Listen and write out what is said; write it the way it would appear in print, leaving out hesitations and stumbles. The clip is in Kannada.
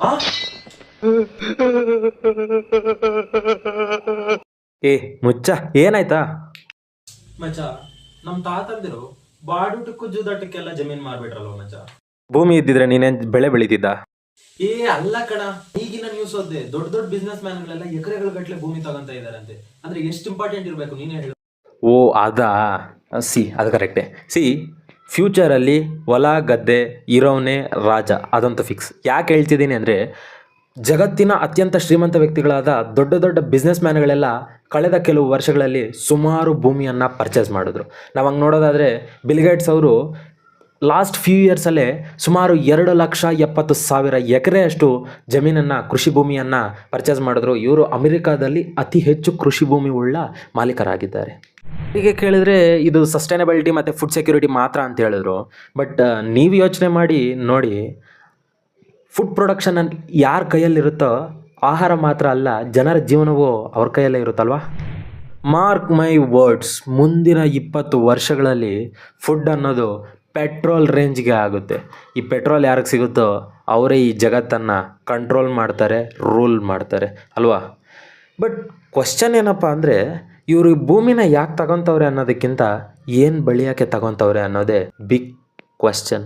ಆ ಏ ಮುಚ್ಚ, ಏನಾಯ್ತಾ? ಮಚ್ಚ, ನಮ್ ತಾತಂದಿರು ಬಾಡೂಟಕ್ಕೂ ಜೂದಾಟಕ್ಕೆಲ್ಲ ಜಮೀನ್ ಮಾರ್ಬಿಟ್ರಲ್ವ ಮಚ್ಚ. ಭೂಮಿ ಇದ್ದಿದ್ರೆ ನೀನೇನ್ ಬೆಳೆ ಬೆಳೀತಿದ್ದ? ಏ ಅಲ್ಲ ಕಣ, ಈಗಿನ ನ್ಯೂಸ್ ಓದ್ದೆ, ದೊಡ್ಡ ದೊಡ್ಡ ಬಿಸ್ನೆಸ್ ಮ್ಯಾನ್ಗಳೆಲ್ಲ ಎಕರೆಗಳ ಗಟ್ಲೆ ಭೂಮಿ ತಗೊಂತ ಇದಾರಂತೆ. ಅಂದ್ರೆ ಎಷ್ಟು ಇಂಪಾರ್ಟೆಂಟ್ ಇರ್ಬೇಕು ನೀನೇ ಹೇಳು. ಓ ಅದಾ, ಅದು ಕರೆಕ್ಟೇ. ಫ್ಯೂಚರಲ್ಲಿ ಹೊಲ ಗದ್ದೆ ಇರೋವನೇ ರಾಜ, ಅದಂತೂ ಫಿಕ್ಸ್. ಯಾಕೆ ಹೇಳ್ತಿದ್ದೀನಿ ಅಂದರೆ, ಜಗತ್ತಿನ ಅತ್ಯಂತ ಶ್ರೀಮಂತ ವ್ಯಕ್ತಿಗಳಾದ ದೊಡ್ಡ ದೊಡ್ಡ ಬಿಸ್ನೆಸ್ ಮ್ಯಾನ್ಗಳೆಲ್ಲ ಕಳೆದ ಕೆಲವು ವರ್ಷಗಳಲ್ಲಿ ಸುಮಾರು ಭೂಮಿಯನ್ನು ಪರ್ಚೇಸ್ ಮಾಡಿದ್ರು. ನಾವು ಹಂಗೆ ನೋಡೋದಾದರೆ ಬಿಲ್ಗೇಟ್ಸ್ ಅವರು ಲಾಸ್ಟ್ ಫ್ಯೂ ಇಯರ್ಸಲ್ಲೇ ಸುಮಾರು 2,70,000 ಎಕರೆಯಷ್ಟು ಜಮೀನನ್ನು, ಕೃಷಿ ಭೂಮಿಯನ್ನು ಪರ್ಚೇಸ್ ಮಾಡಿದ್ರು. ಇವರು ಅಮೆರಿಕಾದಲ್ಲಿ ಅತಿ ಹೆಚ್ಚು ಕೃಷಿ ಭೂಮಿ ಉಳ್ಳ ಮಾಲೀಕರಾಗಿದ್ದಾರೆ. ಹೀಗೆ ಕೇಳಿದ್ರೆ ಇದು ಸಸ್ಟೈನಬಿಲಿಟಿ ಮತ್ತು ಫುಡ್ ಸೆಕ್ಯೂರಿಟಿ ಮಾತ್ರ ಅಂತ ಹೇಳಿದ್ರು. ಬಟ್ ನೀವು ಯೋಚನೆ ಮಾಡಿ ನೋಡಿ, ಫುಡ್ ಪ್ರೊಡಕ್ಷನ್ ಯಾರ ಕೈಯಲ್ಲಿರುತ್ತೋ ಆಹಾರ ಮಾತ್ರ ಅಲ್ಲ, ಜನರ ಜೀವನವೂ ಅವ್ರ ಕೈಯಲ್ಲೇ ಇರುತ್ತಲ್ವ. ಮಾರ್ಕ್ ಮೈ ವರ್ಡ್ಸ್, ಮುಂದಿನ 20 ವರ್ಷಗಳಲ್ಲಿ ಫುಡ್ ಅನ್ನೋದು ಪೆಟ್ರೋಲ್ ರೇಂಜ್ಗೆ ಆಗುತ್ತೆ. ಈ ಪೆಟ್ರೋಲ್ ಯಾರಿಗೆ ಸಿಗುತ್ತೋ ಅವರೇ ಈ ಜಗತ್ತನ್ನು ಕಂಟ್ರೋಲ್ ಮಾಡ್ತಾರೆ, ರೂಲ್ ಮಾಡ್ತಾರೆ ಅಲ್ವಾ. ಬಟ್ ಕ್ವಶನ್ ಏನಪ್ಪ ಅಂದರೆ, ಇವರು ಭೂಮಿನ ಯಾಕೆ ತಗೊತವ್ರೆ ಅನ್ನೋದಕ್ಕಿಂತ ಏನು ಬೆಳೆಯೋಕ್ಕೆ ತಗೊತವ್ರೆ ಅನ್ನೋದೇ ಬಿಗ್ ಕ್ವಶನ್.